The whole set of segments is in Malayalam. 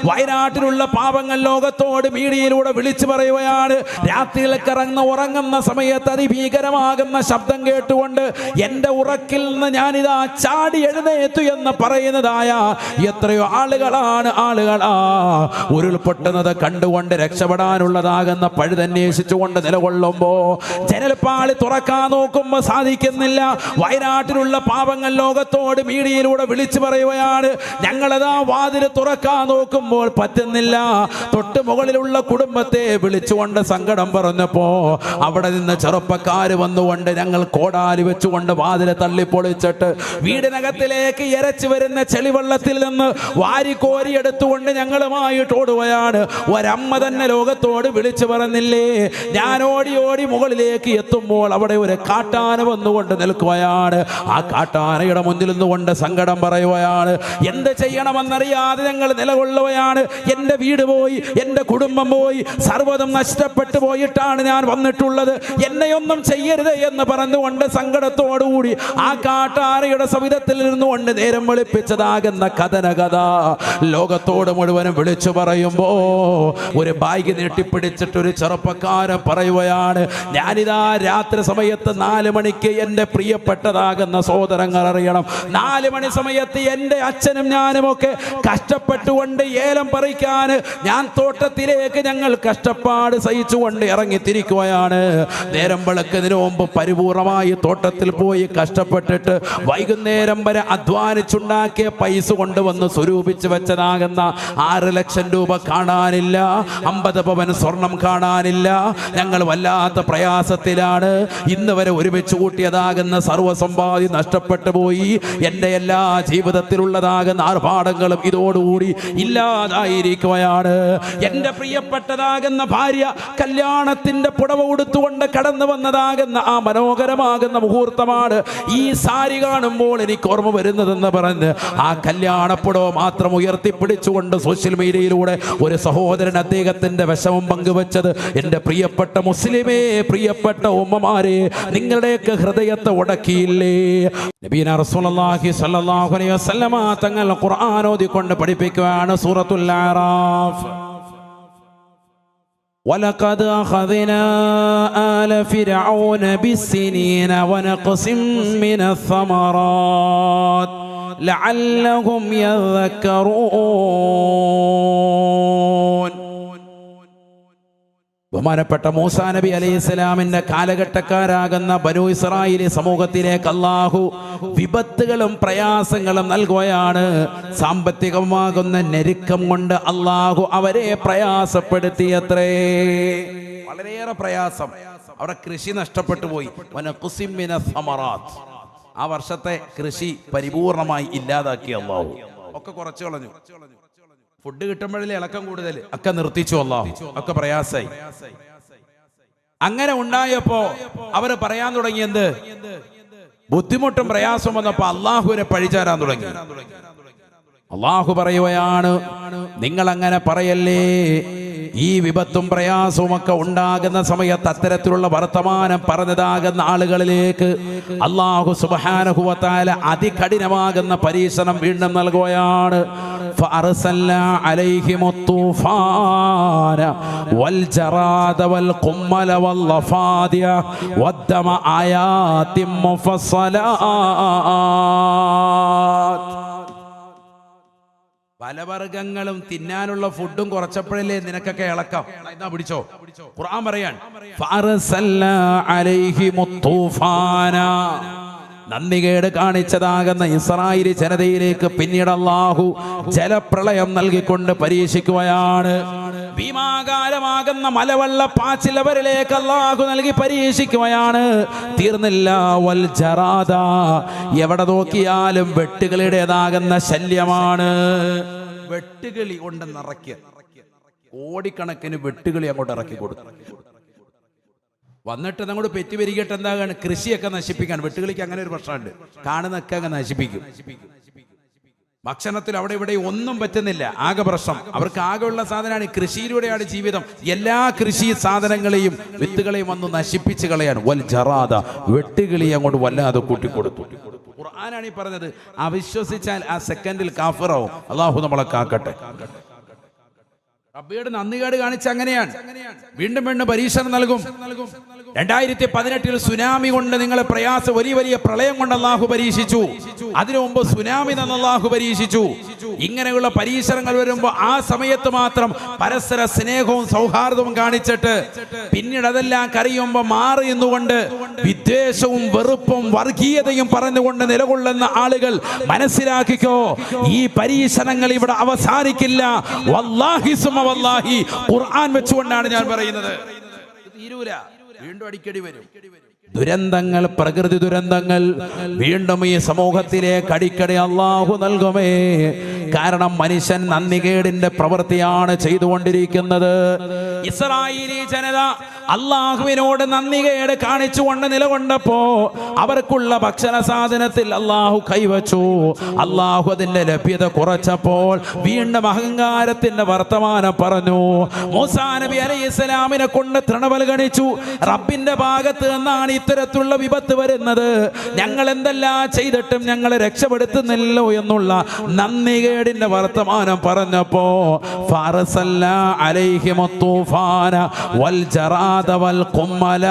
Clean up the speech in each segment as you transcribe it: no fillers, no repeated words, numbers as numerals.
വയനാട്ടിലുള്ള പാവങ്ങൾ ലോകത്തോട് മീഡിയയിലൂടെ വിളിച്ചു പറയുകയാണ്. രാത്രിയിൽ ഉറങ്ങുന്ന സമയത്ത് അതിഭീകരമാകുന്ന ശബ്ദം കേട്ടുകൊണ്ട് എന്റെ ഉറക്കിൽ നിന്ന് ഞാനിതാ ചാടി എഴുന്നേറ്റു എന്ന് പറയുന്നതായ എത്രയോ ആളുകളാ ഉരുൾപൊട്ടുന്നത് കണ്ടുകൊണ്ട് രക്ഷപ്പെടാനുള്ളതാകുന്ന പഴുതന്വേഷിച്ചുകൊണ്ട് നിലകൊള്ളുമ്പോ ജനൽപ്പാളി തുറക്കാൻ നോക്കുമ്പോ സാധിക്കുന്നില്ല. വയനാട്ടിലുള്ള പാവങ്ങൾ ലോകത്തോട് മീഡിയയിലൂടെ വിളിച്ചു പറയുകയാണ്. ഞങ്ങളതാ വാതില് തുറക്കാൻ നോക്കുമ്പോൾ പറ്റുന്നില്ല. തൊട്ട് മുകളിലുള്ള കുടുംബത്തെ വിളിച്ചുകൊണ്ട് സങ്കടം പറഞ്ഞപ്പോ അവിടെ നിന്ന് ചെറുപ്പക്കാര് വന്നുകൊണ്ട് ഞങ്ങൾ കോടാലി വെച്ചുകൊണ്ട് വാതില് തള്ളിപ്പൊളിച്ചിട്ട് വീടിനകത്തിലേക്ക് ഇരച്ചു വരുന്ന ചെളിവെള്ളത്തിൽ നിന്ന് വാരിക്കോരി എടുത്തുകൊണ്ട് ഞങ്ങളുമായിട്ട് ഓടുകയാണ്. ഒരമ്മ തന്നെ ലോകത്തോട് വിളിച്ചു പറഞ്ഞില്ലേ. ഞാൻ ഓടി മുകളിലേക്ക് എത്തുമ്പോൾ അവിടെ ഒരു കാട്ടാന വന്നുകൊണ്ട് നിൽക്കുകയാണ്. ആ കാട്ടാനയുടെ മുന്നിൽ നിന്നുകൊണ്ട് സങ്കടം പറയുകയാണ്. എന്ത് ചെയ്യണമെന്നറിയാതെ ഞങ്ങൾ നിലകൊള്ളുകയാണ്. എൻ്റെ വീട് പോയി, എൻ്റെ കുടുംബം പോയി, സർവ്വതും നഷ്ടപ്പെട്ടു പോയിട്ടാണ് ഞാൻ വന്നിട്ടുള്ളത്. എന്നെയൊന്നും ചെയ്യരുത് എന്ന് പറഞ്ഞുകൊണ്ട് സങ്കടത്തോടുകൂടി ആ കാട്ടാനയുടെ സവിധത്തിൽ നിന്നുകൊണ്ട് നേരം വെളുപ്പിച്ചതാകുന്ന കഥ ലോകത്തോട് മുഴുവനും വിളിച്ചു പറയുമ്പോ ഒരു ബാഗ് നീട്ടിപ്പിടിച്ചിട്ട് ഒരു ചെറുപ്പക്കാരൻ പറയുകയാണ്. ഞാനിതാ രാത്രി സമയത്ത് 4 മണിക്ക് എൻ്റെ പ്രിയപ്പെട്ടതാകുന്ന സഹോദരങ്ങൾ അറിയണം, 4 മണി സമയത്ത് എൻ്റെ അച്ഛനും ഞാനും ഒക്കെ കഷ്ടപ്പെട്ടുകൊണ്ട് ഏലം പറിക്കാൻ ഞാൻ തോട്ടത്തിലേക്ക് ഞങ്ങൾ കഷ്ടപ്പാട് സഹിച്ചുകൊണ്ട് ഇറങ്ങിത്തിരിക്കുകയാണ്. നേരം വെളുക്കുന്നതിന് മുമ്പ് പരിപൂർണമായി തോട്ടത്തിൽ പോയി കഷ്ടപ്പെട്ടിട്ട് വൈകുന്നേരം വരെ അധ്വാനിച്ചുണ്ടാക്കിയ പൈസ കൊണ്ടുവന്ന് സ്വരൂപിച്ച് വെച്ചതാകുന്ന 6 ലക്ഷം രൂപ കാണാനില്ല, 50 പവൻ സ്വർണം കാണാനില്ല. ഞങ്ങൾ വല്ലാത്ത പ്രയാസത്തിലാണ്. ഇന്ന് വരെ ഒരുമിച്ച് കൂട്ടിയതാകുന്ന സർവ്വസമ്പാദ്യം നഷ്ടപ്പെട്ടു പോയി. എൻ്റെ എല്ലാ ജീവിതത്തിലുള്ളതാകുന്ന ആർഭാടങ്ങളും ഇതോടുകൂടി ഇല്ലാതായിരിക്കുകയാണ്. എൻ്റെ പ്രിയപ്പെട്ടതാകുന്ന ഭാര്യ കല്യാണത്തിൻ്റെ പുടവ ഉടുത്തുകൊണ്ട് കടന്നു വന്നതാകുന്ന ആ മനോഹരമാകുന്ന മുഹൂർത്തമാണ് ഈ സാരി കാണുമ്പോൾ എനിക്ക് ഓർമ്മ വരുന്നതെന്ന് പറഞ്ഞ് ആ കല്യാണപ്പുടവ മാത്രം ഉയർത്തിപ്പിടിച്ചുകൊണ്ട് സോഷ്യൽ മീഡിയയിലൂടെ ഒരു സഹോദരൻ അദ്ദേഹത്തിന്റെ വിഷമം പങ്കുവച്ചത്. എൻ്റെ പ്രിയപ്പെട്ട മുസ്ലിമേ, പ്രിയപ്പെട്ട ഉമ്മമാരെ, നിങ്ങളുടെയൊക്കെ ഹൃദയത്തെ ഉടക്കിയില്ലേ? നബീന റസൂലുള്ളാഹി സ്വല്ലല്ലാഹു അലൈഹി വസല്ലമ തങ്ങൾ ഖുർആൻ ഓതിക്കൊണ്ട് പഠിപ്പിക്കുകയാണ്. സൂറത്തുൽ അറാഫ്. وَلَقَدْ أَخَذْنَا آلَ فِرْعَوْنَ بِالسِّنِينَ وَنَقْصٍ مِّنَ الثَّمَرَاتِ لَعَلَّهُمْ يَذَّكَّرُونَ. ബഹുമാനപ്പെട്ട മൂസാ നബി അലൈഹിസ്സലാമിന്റെ കാലഘട്ടക്കാരാകുന്ന ബനൂ ഇസ്രായേലി സമൂഹത്തിലേക്ക് അല്ലാഹു വിപത്തുകളും പ്രയാസങ്ങളും നൽകുകയാണ്. സാമ്പത്തികമാകുന്ന ഞെരുക്കം കൊണ്ട് അല്ലാഹു അവരെ പ്രയാസപ്പെടുത്തിയത്രേ. വളരെയേറെ പ്രയാസം. അവിടെ കൃഷി നഷ്ടപ്പെട്ടു പോയി. വനഖ്സിം മിനസ് സമറാത്ത്. ആ വർഷത്തെ കൃഷി പരിപൂർണമായി ഇല്ലാതാക്കി അല്ലാഹു. ഒക്കെ കുറച്ചു കളഞ്ഞു. ഫുഡ് കിട്ടുമ്പോഴല്ലേ ഇളക്കം കൂടുതൽ, ഒക്കെ നിർത്തിച്ചു അല്ലാഹു. ഒക്കെ പ്രയാസായി. അങ്ങനെ ഉണ്ടായപ്പോ അവര് പറയാൻ തുടങ്ങി, എന്ത് ബുദ്ധിമുട്ടും പ്രയാസം വന്നപ്പോ അള്ളാഹുവിനെ പഴിചാരാൻ തുടങ്ങി. അള്ളാഹു പറയുകയാണ്, നിങ്ങൾ അങ്ങനെ പറയല്ലേ. ഈ വിപത്തും പ്രയാസവും ഒക്കെ ഉണ്ടാകുന്ന സമയത്ത് അത്തരത്തിലുള്ള വർത്തമാനം പറഞ്ഞതാകുന്ന ആളുകളിലേക്ക് അല്ലാഹു സുബ്ഹാനഹു വ തആല അതികഠിനമാകുന്ന പരീക്ഷണം വീണ്ടും നൽകുകയാണ്. ഫഅർസൽനാ അലൈഹിമുത് തൂഫാന വൽ ജറാദ വൽ ഖുമ്മല വൽ ലഫാദിയ വദ്ദമ ആയാതിൻ മുഫസ്സലാത്ത്. പലവർഗങ്ങളും തിന്നാനുള്ള ഫുഡും കുറച്ചപ്പോഴല്ലേ നിനക്കൊക്കെ ഇളക്കാം. ഇതാ പിടിച്ചോ. ഖുർആൻ പറയാൻ ഫഅർസൽനാ അലൈഹിമുത് തൂഫാന. നന്ദികേട് കാണിച്ചതാകുന്ന ഇസ്രായേലി ജനതയിലേക്ക് പിന്നീട് അല്ലാഹു ജലപ്രളയം നൽകിക്കൊണ്ട് പരീക്ഷിക്കുകയാണ്. ഭീമാകാരമാകുന്ന മലവെള്ളപ്പാച്ചിൽ അവരിലേക്ക് അല്ലാഹു നൽകി പരീക്ഷിക്കുകയാണ്. തീർന്നില്ല. വൽ ജറാദ. എവിടെ നോക്കിയാലും വെട്ടുകിളിയുടേതാകുന്ന ശല്യമാണ്. വെട്ടുകിളി കൊണ്ട് നിറയ്ക്കുക. കോടിക്കണക്കിന് വെട്ടുകിളി അങ്ങോട്ട് ഇറക്കി കൊടുത്തു. വന്നിട്ട് അങ്ങോട്ട് പെറ്റുപെരുകിയിട്ട് എന്താകാണ്, കൃഷിയൊക്കെ നശിപ്പിക്കാൻ. വെട്ടുകിളിക്ക് അങ്ങനെ ഒരു പ്രശ്നമുണ്ട്. കാണുന്നൊക്കെ അങ്ങ് നശിപ്പിക്കും. ഭക്ഷണത്തിൽ അവിടെ ഇവിടെ ഒന്നും പറ്റുന്നില്ല. ആകെ പ്രശ്നം. അവർക്ക് ആകെയുള്ള സാധനമാണ് കൃഷിയിലൂടെയാണ് ജീവിതം. എല്ലാ കൃഷി സാധനങ്ങളെയും വിത്തുകളെയും വന്ന് നശിപ്പിച്ച് കളയാണ്. വൽ ജറാദ. വെട്ടുകിളി അങ്ങോട്ട് വല്ലാതെ കൂട്ടിക്കൊടുത്തു. ഖുർആനാണ് ഈ പറഞ്ഞത്. അവിശ്വസിച്ചാൽ ആ സെക്കൻഡിൽ കാഫിറാവും. അല്ലാഹു നമ്മളെ കാക്കട്ടെ. റബ്ബിയോട് നന്ദികേട് കാണിച്ച അങ്ങനെയാണ്. വീണ്ടും വീണ്ടും പരീക്ഷണം നൽകും. 2018 സുനാമി കൊണ്ട് നിങ്ങളെ വലിയ വലിയ പ്രളയം കൊണ്ട് അല്ലാഹു പരീക്ഷിച്ചു. അതിനു മുമ്പ് സുനാമി നിന്ന് അല്ലാഹു പരീക്ഷിച്ചു. ഇങ്ങനെയുള്ള പരീക്ഷണങ്ങൾ വരുമ്പോൾ ആ സമയത്ത് മാത്രം പരസ്പര സ്നേഹവും സൗഹാർദ്ദവും കാണിച്ചിട്ട് പിന്നീട് അതെല്ലാം കറിയുമ്പോൾ മാറി നിന്നുകൊണ്ട് വിദ്വേഷവും വെറുപ്പും വർഗീയതയും പറഞ്ഞുകൊണ്ട് നിലകൊള്ളുന്ന ആളുകൾ മനസ്സിലാക്കിക്കോ, ഈ പരീക്ഷണങ്ങൾ ഇവിടെ അവസാനിക്കില്ല. വല്ലാഹി സുമ്മ വല്ലാഹി, ഖുർആൻ വെച്ചുകൊണ്ടാണ് ഞാൻ പറയുന്നത്. തീരൂല, വീണ്ടും അടിക്കടി വരും. ദുരന്തങ്ങൾ, പ്രകൃതി ദുരന്തങ്ങൾ വീണ്ടും ഈ സമൂഹത്തിലേക്ക് അടിക്കടി അല്ലാഹു നൽകുമേ. കാരണം മനുഷ്യൻ നന്ദികേടിന്റെ പ്രവൃത്തിയാണ് ചെയ്തുകൊണ്ടിരിക്കുന്നത്. ഇസ്രായേലി ജനത അള്ളാഹുവിനോട് നന്ദികേട് കാണിച്ചുകൊണ്ട് നിലകൊണ്ടപ്പോ അവർക്കുള്ള ഭക്ഷണ സാധനത്തിൽ അള്ളാഹു കൈവച്ചു. അള്ളാഹു അതിന്റെ ലഭ്യത കുറച്ചപ്പോൾ വീണ്ടും അഹങ്കാരത്തിന്റെ വർത്തമാനം പറഞ്ഞു. മൂസാ നബി അലൈഹിസ്സലാമിനെ കൊണ്ട് തൃണവൽഗണിച്ചു. റബ്ബിന്റെ ഭാഗത്ത് നിന്നാണ് ഇത്തരത്തിലുള്ള വിപത്ത് വരുന്നത്, ഞങ്ങൾ എന്തെല്ലാം ചെയ്തിട്ടും ഞങ്ങളെ രക്ഷപ്പെടുത്തുന്നില്ലോ എന്നുള്ള നന്ദികേടിന്റെ വർത്തമാനം പറഞ്ഞപ്പോ ഫഅർസൽനാ അലൈഹിം തൂഫാന വൽ ജറാദ വൽ ഖുമ്മല,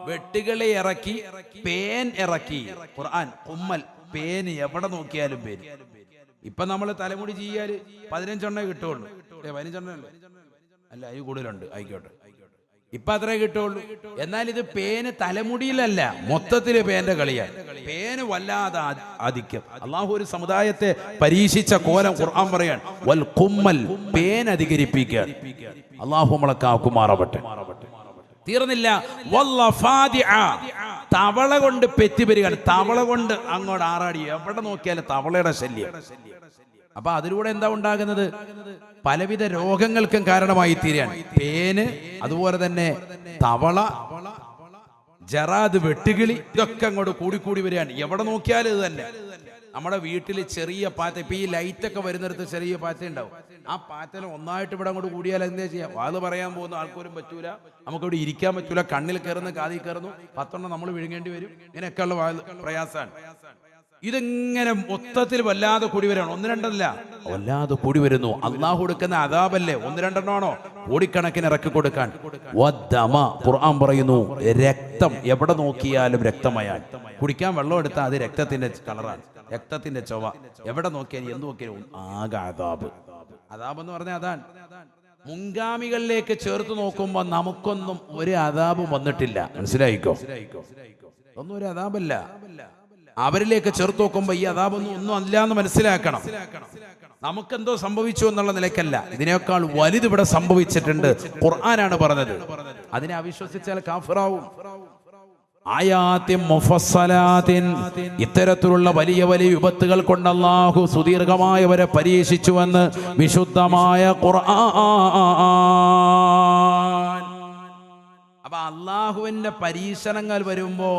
വെട്ടുകളെ ഇറക്കി, പേൻ ഇറക്കി. ഖുർആൻ ഖുമ്മൽ, പേൻ എവിടെ നോക്കിയാലും പേൻ. ഇപ്പൊ നമ്മൾ തലമുടി ചെയ്യാല് 15 കിട്ടുള്ളൂ. 15 അല്ല, അതിൽ കൂടുതലുണ്ട്. ആയിക്കോട്ടെ, ഇപ്പൊ അത്രേ കിട്ടുള്ളൂ. എന്നാൽ ഇത് പേന് തലമുടിയിലല്ല, മൊത്തത്തില് പേന്റെ കളിയാണ്. പേന് വല്ലാതെ ആധിക്യം. അള്ളാഹു ഒരു സമുദായത്തെ പരീക്ഷിച്ച കോലം ഖുർആൻ പറയാൻ, വൽ ഖുമ്മൽ, പേൻ അധികരിപ്പിക്കുക. അള്ളാഹു നമ്മളെ കാക്കുമാറാവട്ടെ. തീർന്നില്ല, തവള കൊണ്ട് പെറ്റിപെരുകയാണ്. തവള കൊണ്ട് അങ്ങോട്ട് ആറാടി, എവിടെ നോക്കിയാലും തവളയുടെ ശല്യം. അപ്പൊ അതിലൂടെ എന്താ ഉണ്ടാകുന്നത്? പലവിധ രോഗങ്ങൾക്കും കാരണമായി തീരാണ് പേന്, അതുപോലെ തന്നെ തവള, ജറാദ്, വെട്ടുകിളി, ഇതൊക്കെ അങ്ങോട്ട് കൂടിക്കൂടി വരികയാണ്. എവിടെ നോക്കിയാലും ഇത് തന്നെ. നമ്മുടെ വീട്ടിൽ ചെറിയ പാറ്റ, ഇപ്പൊ ഈ ലൈറ്റൊക്കെ വരുന്നിടത്ത് ചെറിയ പാറ്റ ഉണ്ടാവും. ആ പാറ്റനെ ഒന്നായിട്ട് ഇവിടെ അങ്ങോട്ട് കൂടിയാൽ എന്താ ചെയ്യാം? അത് പറയാൻ പോകുന്ന ആൾക്കാരും പറ്റൂല, നമുക്കിവിടെ ഇരിക്കാൻ പറ്റൂല, കണ്ണിൽ കയറുന്ന കാതിൽ കയറുന്നു, 10 നമ്മൾ വിഴുങ്ങേണ്ടി വരും. ഇങ്ങനെയൊക്കെയുള്ള പ്രയാസമാണ്. ഇതിങ്ങനെ മൊത്തത്തിൽ വല്ലാതെ കൂടി വരണം. 1-2 വല്ലാതെ കൂടി വരുന്നു. അള്ളാഹു കൊടുക്കുന്ന അദാബല്ലേ, 1-2 കോടിക്കണക്കിന് ഇറക്കി കൊടുക്കാൻ. ഖുർആൻ പറയുന്നു, രക്തം എവിടെ നോക്കിയാലും രക്തമയാൻ. കുടിക്കാൻ വെള്ളം എടുത്താൽ അത് രക്തത്തിന്റെ കളറാണ്, രക്തത്തിന്റെ ചൊവ്വ. എവിടെ നോക്കിയാലും എന്ത് നോക്കിയാലും ആകെ അദാബ്. അദാബ് എന്ന് പറഞ്ഞാൽ അതാണ്. മുൻഗാമികളിലേക്ക് ചേർത്ത് നോക്കുമ്പോ നമുക്കൊന്നും ഒരു അദാബും വന്നിട്ടില്ല. മനസ്സിലായിക്കോ? ഒന്നും ഒരു അദാബല്ല. അവരിലേക്ക് ചേർത്ത് നോക്കുമ്പോ ഈ അദാബൊന്നും ഒന്നും അല്ല എന്ന് മനസ്സിലാക്കണം. നമുക്കെന്തോ സംഭവിച്ചു എന്നുള്ള നിലയ്ക്കല്ല, ഇതിനേക്കാൾ വലുത് ഇവിടെ സംഭവിച്ചിട്ടുണ്ട്. ഖുർആനാണ് പറഞ്ഞത്. അതിനെ അവിശ്വസിച്ചാൽ കാഫിറാവും. ആയാത്തിൻ മുഫസ്സലാത്തിൻ, ഇത്തരത്തിലുള്ള വലിയ വലിയ വിപത്തുകൾ കൊണ്ട് അല്ലാഹു സുദീർഘമായവരെ പരീക്ഷിച്ചുവെന്ന് വിശുദ്ധമായ ഖുർആൻ. അപ്പൊ അല്ലാഹുവിന്റെ പരീക്ഷണങ്ങൾ വരുമ്പോ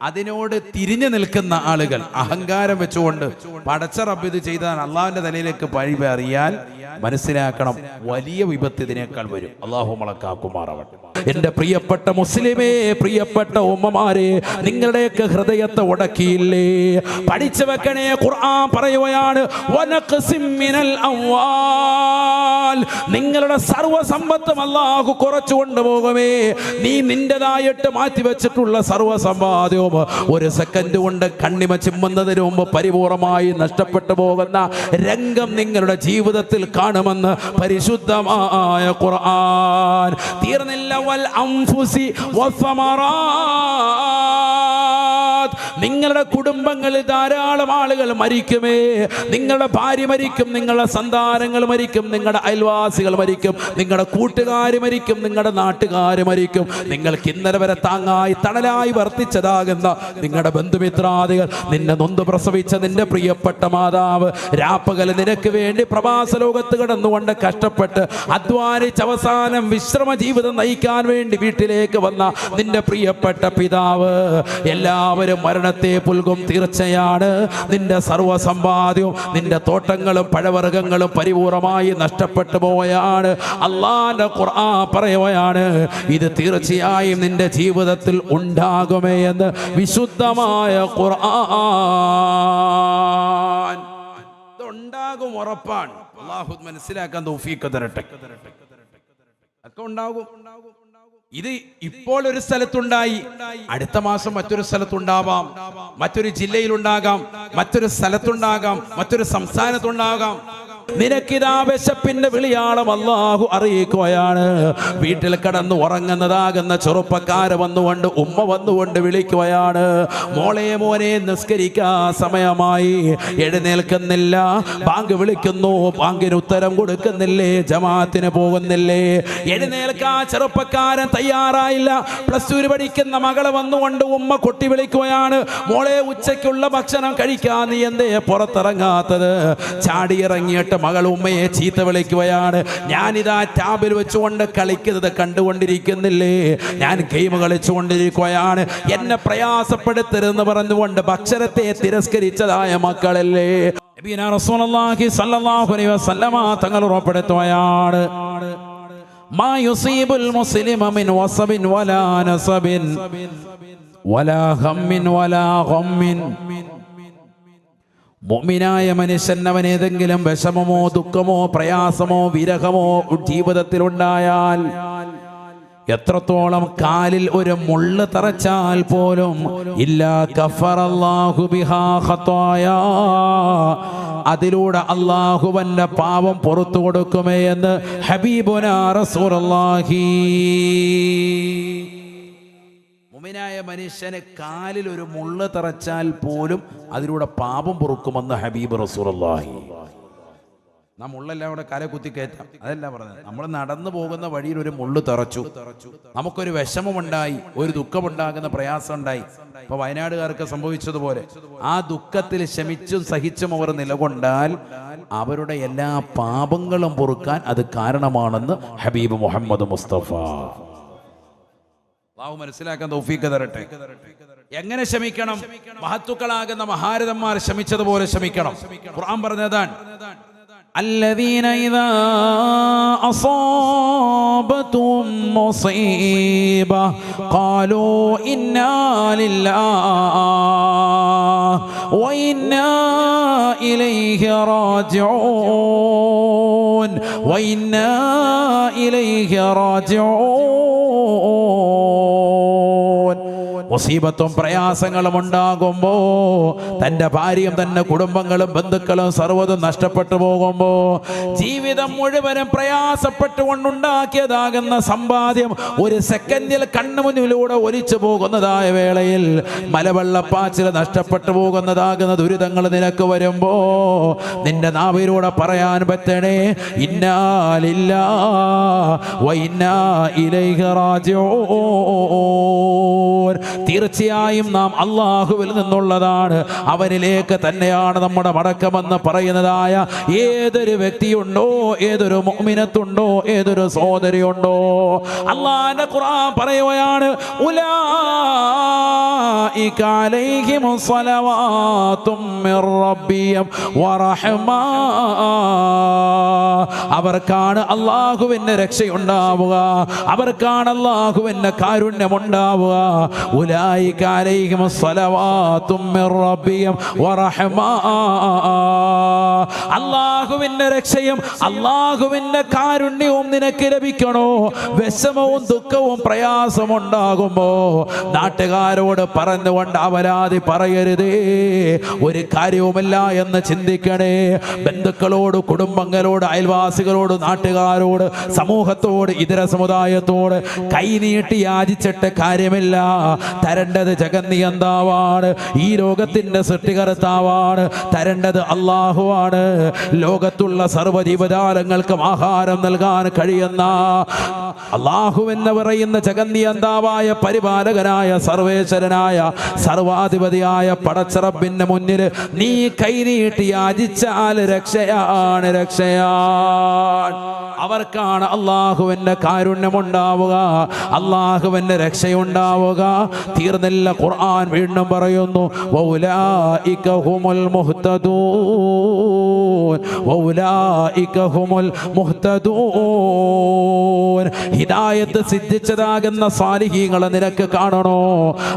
അതിനോട് തിരിഞ്ഞു നിൽക്കുന്ന ആളുകൾ അഹങ്കാരം വെച്ചുകൊണ്ട് പടച്ച റബ്ബ് ഇത് ചെയ്താൽ അള്ളാഹുവിന്റെ തലയിലേക്ക് പഴി അറിയാൻ മനസ്സിലാക്കണം, വലിയ വിപത്ത് ഇതിനേക്കാൾ വരും. അള്ളാഹു മളക്കാക്കുമാറാവട്ടെ. എന്റെ പ്രിയപ്പെട്ട മുസ്ലിമേ, പ്രിയപ്പെട്ട ഉമ്മമാരെ, നിങ്ങളുടെയൊക്കെ ഹൃദയത്തെ ഉടക്കിയില്ലേ? പഠിച്ചു വെക്കണേ. ഖുർആൻ പറയുകയാണ്, നിങ്ങളുടെ സർവ്വസമ്പത്തും അല്ലാഹു കുറച്ചു കൊണ്ടുപോകുമേ. നീ നിന്റേതായിട്ട് മാറ്റിവെച്ചിട്ടുള്ള സർവ്വസമ്പാദ്യവും ഒരു സെക്കൻഡ് കൊണ്ട് കണ്ണിമ ചിമ്മുന്നതിന് മുമ്പ് പരിപൂർണമായി നഷ്ടപ്പെട്ടു പോകുന്ന രംഗം നിങ്ങളുടെ ജീവിതത്തിൽ കാണുമെന്ന് പരിശുദ്ധമായ ഖുർആൻ. തീർന്നില്ല, വൽ അൻഫുസി വസ്സമറാത്ത്, നിങ്ങളുടെ കുടുംബങ്ങളിൽ ധാരാളം ആളുകൾ മരിക്കുമേ. നിങ്ങളുടെ ഭാര്യ മരിക്കും, നിങ്ങളുടെ സന്താനങ്ങൾ മരിക്കും, നിങ്ങളുടെ അയൽവാസികൾ മരിക്കും, നിങ്ങളുടെ കൂട്ടുകാർ മരിക്കും, നിങ്ങളുടെ നാട്ടുകാർ മരിക്കും. നിങ്ങൾക്ക് ഇന്നലെ വരെ താങ്ങായി തണലായി വർത്തിച്ചതാകുന്ന നിങ്ങളുടെ ബന്ധുമിത്രാദികൾ, നിന്നെ നൊന്ത് പ്രസവിച്ച നിന്റെ പ്രിയപ്പെട്ട മാതാവ്, രാപ്പകൽ നിനക്ക് വേണ്ടി പ്രവാസ ലോകത്ത് കിടന്നുകൊണ്ട് കഷ്ടപ്പെട്ട് അധ്വാനിച്ച് അവസാനം വിശ്രമ ജീവിതം നയിക്കാൻ വേണ്ടി വീട്ടിലേക്ക് വന്ന നിന്റെ പ്രിയപ്പെട്ട പിതാവ്, എല്ലാവരും മരണത്തെ പുൽകും. തീർച്ചയാണ്, നിന്റെ സർവ്വസമ്പാദ്യവും നിന്റെ തോട്ടങ്ങളും പഴവർഗ്ഗങ്ങളും പരിപൂർണമായി നഷ്ടപ്പെട്ടു പോവുകയാണ്. അല്ലാഹുവിന്റെ ഖുർആൻ പറയുകയാണ്, ഇത് തീർച്ചയായും നിന്റെ ജീവിതത്തിൽ ഉണ്ടാകുമേ എന്ന് വിശുദ്ധമായ ഖുർആൻ. ഉണ്ടാകും, ഉറപ്പാണ്. അല്ലാഹു മനസ്സിലാക്കാൻ തൗഫീഖ് തരട്ടെ. ഒക്കെ ഉണ്ടാകും. ഇത് ഇപ്പോൾ ഒരു സ്ഥലത്തുണ്ടായി, അടുത്ത മാസം മറ്റൊരു സ്ഥലത്തുണ്ടാവാം, മറ്റൊരു ജില്ലയിലുണ്ടാകാം, മറ്റൊരു സ്ഥലത്തുണ്ടാകാം, മറ്റൊരു സംസ്ഥാനത്തുണ്ടാകാം. നിനക്കിതാ വിശപ്പിന്റെ വിളിയാളം അല്ലാഹു അറിയിക്കുകയാണ്. വീട്ടിൽ കിടന്ന് ഉറങ്ങുന്നതാകുന്ന ചെറുപ്പക്കാര് വന്നുകൊണ്ട്, ഉമ്മ വന്നുകൊണ്ട് വിളിക്കുകയാണ്, മോളെ മോനെ നിസ്കരിക്കാ സമയമായി, എഴുന്നേൽക്കുന്നില്ല, ബാങ്ക് വിളിക്കുന്നു, ബാങ്കിന് ഉത്തരം കൊടുക്കുന്നില്ലേ, ജമാഅത്തിന് പോകുന്നില്ലേ, എഴുന്നേൽക്കാ ചെറുപ്പക്കാരൻ തയ്യാറായില്ല. +2 പഠിക്കുന്ന മകള് വന്നുകൊണ്ട് ഉമ്മ കൊട്ടി വിളിക്കുകയാണ്, മോളെ ഉച്ചയ്ക്കുള്ള ഭക്ഷണം കഴിക്കാൻ നീ എന്തേ പുറത്തിറങ്ങാത്തത്? ചാടിയിറങ്ങിയിട്ട് മകൾ ഉമ്മയെ ചീത്ത വിളിക്കുകയാണ്. ഞാനിതാ ടാബിൽ വെച്ചുകൊണ്ട് കളിക്കുന്നത് കണ്ടുകൊണ്ടിരിക്കുന്നില്ലേ, ഞാൻ ഗെയിം കളിച്ചുകൊണ്ടിരിക്കുകയാണ്, എന്നെ പ്രയാസപ്പെടുത്തരുതെന്ന് പറഞ്ഞുകൊണ്ട് ഭക്ഷണത്തെ തിരസ്കരിച്ചതായ മക്കളല്ലേ. നബിയുനാ റസൂലുള്ളാഹി സ്വല്ലല്ലാഹു അലൈഹി വസല്ലമ തങ്ങൾ ഉറപ്പെടുത്തുകയാണ്, മാ യുസീബുൽ മുസ്ലിമ മിൻ വസബിൻ വലാ നസബിൻ വലാ ഹമ്മിൻ വലാ ഗമ്മിൻ. മുഅ്മിനായ മനുഷ്യൻ അവൻ ഏതെങ്കിലും വിഷമമോ ദുഃഖമോ പ്രയാസമോ വിരഹമോ ജീവിതത്തിലുണ്ടായാൽ, എത്രത്തോളം കാലിൽ ഒരു മുള്ള് തറച്ചാൽ പോലും, ഇല്ലാ കഫറല്ലാഹു ബിഹാ ഖതായാ, അതിലൂടെ അല്ലാഹുവിന്റെ പാപം പുറത്തു കൊടുക്കുമേ എന്ന് ഹബീബുനാ റസൂലുള്ളാഹി. മുഅ്മിനായ മനുഷ്യന് കാലിൽ ഒരു മുള്ള് തറച്ചാൽ പോലും അതിലൂടെ പാപം പൊറുക്കുമെന്ന് ഹബീബ് റസൂലുള്ളാഹി. നാം മുള്ളെല്ലാം കൂടെ കാലെ കുത്തി കയറ്റാം, അതല്ല പറഞ്ഞത്. നമ്മൾ നടന്നു പോകുന്ന വഴിയിൽ ഒരു മുള്ളു തറച്ചു, നമുക്കൊരു വിഷമമുണ്ടായി, ഒരു ദുഃഖമുണ്ടാകുന്ന പ്രയാസം ഉണ്ടായി. ഇപ്പൊ വയനാടുകാർക്ക് സംഭവിച്ചതുപോലെ ആ ദുഃഖത്തിൽ ക്ഷമിച്ചും സഹിച്ചും അവർ നിലകൊണ്ടാൽ അവരുടെ എല്ലാ പാപങ്ങളും പൊറുക്കാൻ അത് കാരണമാണെന്ന് ഹബീബ് മുഹമ്മദ് മുസ്തഫ. അല്ലാഹു മനസ്സിലാക്കാൻ തൗഫീഖ് തരട്ടെ. എങ്ങനെ ക്ഷമിക്കണം? മഹത്തുക്കളാകുന്ന മഹാരഥന്മാർ ക്ഷമിച്ചതുപോലെ ക്ഷമിക്കണം. ഖുർആൻ പറഞ്ഞതാണ്, الذين إذا أصابتهم مصيبة قالوا إنا لله وإنا إليه راجعون وإنا إليه راجعون. മുസീബത്തും പ്രയാസങ്ങളും ഉണ്ടാകുമ്പോ, തന്റെ ഭാര്യയും തന്റെ കുടുംബങ്ങളും ബന്ധുക്കളും സർവ്വതും നഷ്ടപ്പെട്ടു പോകുമ്പോ, ജീവിതം മുഴുവനും പ്രയാസപ്പെട്ടുകൊണ്ടുണ്ടാക്കിയതാകുന്ന സമ്പാദ്യം ഒരു സെക്കൻഡിൽ കണ്ണുമുന്നിലൂടെ ഒലിച്ചു പോകുന്നതായ വേളയിൽ, മലവെള്ളപ്പാച്ചിൽ നഷ്ടപ്പെട്ടു പോകുന്നതാകുന്ന ദുരിതങ്ങൾ നിനക്ക് വരുമ്പോ, നിന്റെ നാവിലൂടെ പറയാൻ പറ്റണേ, ഇന്നാ ലില്ലാഹി വ ഇന്നാ ഇലൈഹി റാജിഊൻ. തീർച്ചയായും നാം അല്ലാഹുവിൽ നിന്നുള്ളതാണ്, അവനിലേക്ക് തന്നെയാണ് നമ്മുടെ മടക്കമെന്ന് പറയുന്നതായ ഏതൊരു വ്യക്തിയുണ്ടോ, ഏതൊരു മുഅ്മിനത്തുണ്ടോ, ഏതൊരു സഹോദരിയുണ്ടോ, അല്ലാഹുവിന്റെ ഖുർആൻ പറയുകയാണ്, ഉലൈക അലൈഹിമുസ് സ്വലവാതും മിർ റബ്ബിഹിം വറഹ്മ. അവർക്കാണ് അല്ലാഹുവിന്റെ രക്ഷയുണ്ടാവുക, അവർക്കാണ് അല്ലാഹുവിന്റെ കാരുണ്യമുണ്ടാവുക. ഉലൈക അലൈഹിമുസ് സ്വലവാതും മിർ റബ്ബിഹിം വറഹ്മ. അല്ലാഹുവിന്റെ രക്ഷയും അല്ലാഹുവിന്റെ കാരുണ്യവും നിനക്ക് ലഭിക്കണോ? വിഷമവും ദുഃഖവും പ്രയാസവും ഉണ്ടാകുമ്പോ നാട്ടുകാരോട് പറഞ്ഞുകൊണ്ട് അപരാധി പറയരുതേ, ഒരു കാര്യവുമില്ല എന്ന് ചിന്തിക്കണേ. ബന്ധുക്കളോട്, കുടുംബങ്ങളോട്, അയൽവാസികളോട്, നാട്ടുകാരോട്, സമൂഹത്തോട്, ഇതര സമുദായത്തോട് കൈനീട്ടി യാചിച്ചിട്ട് കാര്യമില്ല. തരേണ്ടത് ജഗന്നിയന്താവാണ്, ഈ ലോകത്തിന്റെ സൃഷ്ടികർത്താവാണ്. തരേണ്ടത് അല്ലാഹുവാണ്. ലോകത്തുള്ള സർവ്വ ജീവജാലങ്ങൾക്കും ആഹാരം നൽകാൻ കഴിയുന്ന അല്ലാഹു എന്ന് പറയുന്ന ജഗന്നിയന്താവായ പരിപാലകനായ സർവേശ്വരനായ സർവാധിപതിയായ പടച്ചറബിന്റെ മുന്നിൽ നീ കൈനീട്ടി യാചിച്ചാൽ രക്ഷയാണ്, രക്ഷയാണ്. അവർക്കാണ് അല്ലാഹുവിന്റെ കാരുണ്യമുണ്ടാവുക, അല്ലാഹുവിന്റെ രക്ഷയുണ്ടാവുക. തീർന്നില്ല, ഖുർആൻ വീണ്ടും പറയുന്നു, വൗലായിക ഹുമുൽ മുഹ്തദൂൻ. വൗലായിക ഹുമുൽ മുഹ്തദൂൻ. ഹിദായത്ത് സിദ്ധിച്ചതാകുന്ന സാലിഹീങ്ങളെ നിനക്ക് കാണണോ?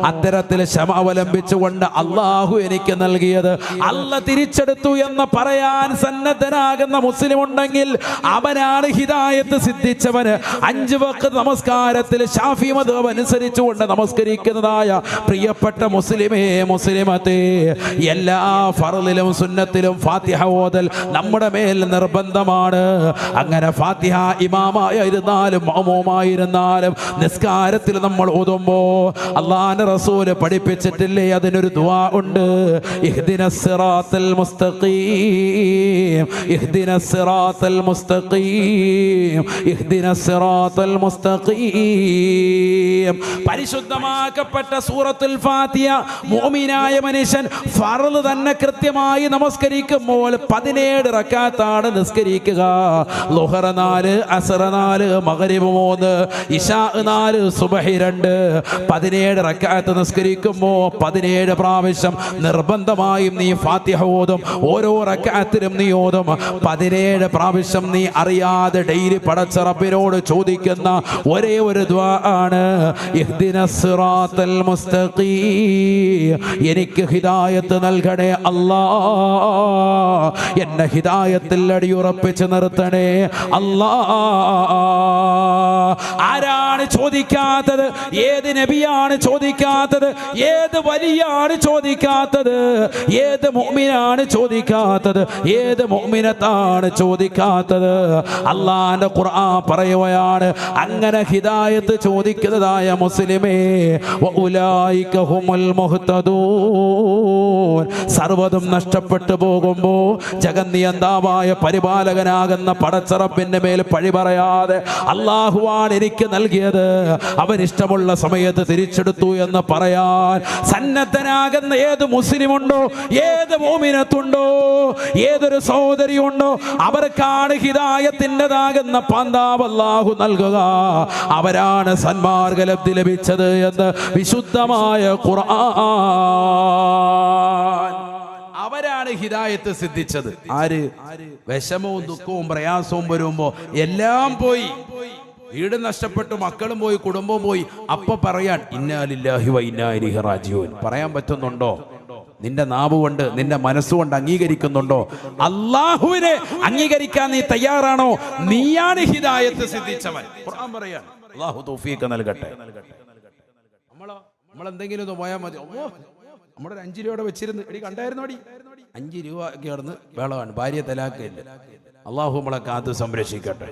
അത്തരത്തിൽ ക്ഷമ അവലംബിച്ചുകൊണ്ട് അള്ളാഹു എനിക്ക് നൽകിയത് അല്ല തിരിച്ചെടുത്തു എന്ന് പറയാൻ സന്നദ്ധനാകുന്ന മുസ്ലിം ഉണ്ടെങ്കിൽ അവനാണ് ഹിദായത്ത് സിദ്ധിച്ചവന്. 5 വഖ്ത് നമസ്കാരത്തിൽ ശാഫി മദ്ഹബ് അനുസരിച്ചുകൊണ്ട് നമസ്കരിക്കുന്നതായ പ്രിയപ്പെട്ട മുസ്ലിമേ, മുസ്ലിമത്തെ, എല്ലാ ഫർളിലും സുന്നത്തിലും ഫാത്തിഹ ഓതൽ നമ്മുടെ മേൽ നിർബന്ധമാണ്. അങ്ങനെ ഫാത്തിഹ ഇമാമായിരുന്നാലും മഅ്മൂമായിരുന്നാലും നിസ്കാരത്തിൽ നമ്മൾ ഓതുമ്പോ അല്ലാഹുവിന്റെ റസൂല് പഠിപ്പിച്ചിട്ടില്ലേ, അതിനൊരു ദുആ ഉണ്ട്. ഇഹ്ദിനസ് സിറാത്തൽ മുസ്തഖീം, ഇഹ്ദിനസ് സിറാത്തൽ മുസ്തഖീം, ഇഹ്ദിനസ് സിറാത്തൽ മുസ്തഖീം. പരിശുദ്ധമാക്കപ്പെട്ട സൂറത്തുൽ ഫാത്തിഹ മുഅ്മിനായ മനുഷ്യൻ ഫർള് തന്നെ കൃത്യമായി നമസ്കരിക്കുമ്പോൾ 17 റക്അത്താണ് നിസ്കരിക്കുക. ളുഹർ 4, അസ്ർ 4, മഗ്രിബ് 3, ഇശാ 4, സുബ്ഹി 2. 17 റക്അത്ത് നിസ്കരിക്കുമ്പോൾ 17 പ്രാവശ്യം നിർബന്ധമായും നീ ഫാത്തിഹ ഓതും. ഓരോ റക്അത്തിലും നീ ഓതും. 17 പ്രാവശ്യം നീ അറിയാതെ ഡെയിലി പടച്ച റബ്ബിനോട് ചോദിക്കുന്ന ഒരേ ഒരു ദുആ ആണ്, ഇഹ്ദിനസ് സിറാത്തൽ മുസ്തഖീം, എനിക്ക് ഹിദായത്ത് നൽകണേ അല്ലാ, എന്നെ ഹിദായത്തിൽ അടിയുറപ്പിച്ച് നിർത്തണേ അല്ലാ. ആരാണ് ചോദിക്കാത്തത്? ഏത് നബിയാണ് ചോദിക്കാത്തത്? ഏത് വലിയാണ് ചോദിക്കാത്തത്? ഏത് മുഅ്മിനാണ് ചോദിക്കാത്തത്? ഏത് മുഅ്മിനത്താണ് ചോദിക്കാത്തത്? അല്ലാഹുവിന്റെ ഖുർആൻ പറയുകയാണ്, അങ്ങനെ ഹിദായത്ത് ചോദിക്കുന്നതായ മുസ്ലിമേ, വഉലൈക ഹുമുൽ മുഹ്തദൂൻ. സർവ്വതും നഷ്ടപ്പെട്ടു പോകുമ്പോ ജഗന്നിയന്താവായ പരിപാലകനാകുന്ന പടച്ച റബ്ബിന്റെ മേൽ പഴി പറയാതെ അല്ലാഹുവാണ് എനിക്ക് നൽകിയത്, അവൻ ഇഷ്ടമുള്ള സമയത്ത് തിരിച്ചെടുത്തു എന്ന് പറയാൻ സന്നദ്ധനാകുന്ന ഏത് മുസ്ലിമുണ്ടോ, ഏത് മുഅ്മിനത്തുണ്ടോ, ഏതൊരു സഹോദരിയുണ്ടോ, അവർക്കാണ് ഹിദായത്തിൻ്റെതാകുന്ന പാന്താവ് അല്ലാഹു നൽകുക. അവരാണ് സന്മാർഗലബ്ധി ലഭിച്ചത് എന്ന് വിശുദ്ധമായ ഖുർആൻ. അവരാണ് ഹിദായത്ത് സിദ്ധിച്ചത്. ആര്? വിഷമവും ദുഃഖവും പ്രയാസവും വരുമ്പോ എല്ലാം പോയി, വീട് നഷ്ടപ്പെട്ടു, മക്കളും പോയി, കുടുംബവും പോയി, അപ്പൊ പറയാൻ ഇന്നാ ലില്ലാഹി വ ഇന്നാ ഇലൈഹി റാജിഊൻ പറയാൻ പറ്റുന്നുണ്ടോ? നിന്റെ നാവ് കൊണ്ട്, നിന്റെ മനസ്സുകൊണ്ട് അംഗീകരിക്കുന്നുണ്ടോ? അള്ളാഹുവിനെ അംഗീകരിക്കാൻ നീ തയ്യാറാണോ? നീയാണ് ഹിദായത്ത് സിദ്ധിച്ചവൻ. ഖുർആൻ പറയാൻ അള്ളാഹു തൗഫീഖ് നൽകട്ടെ. നമ്മളെന്തെങ്കിലും ഒന്ന് പോയാൽ മതി, നമ്മുടെ 5 രൂപയുടെ വെച്ചിരുന്ന് എടി കണ്ടായിരുന്നു, അടി 5 രൂപ കിടന്ന് വേളമാണ്, ഭാര്യ തലാഖില്ല. അള്ളാഹു നമ്മളെ കാത്ത് സംരക്ഷിക്കട്ടെ.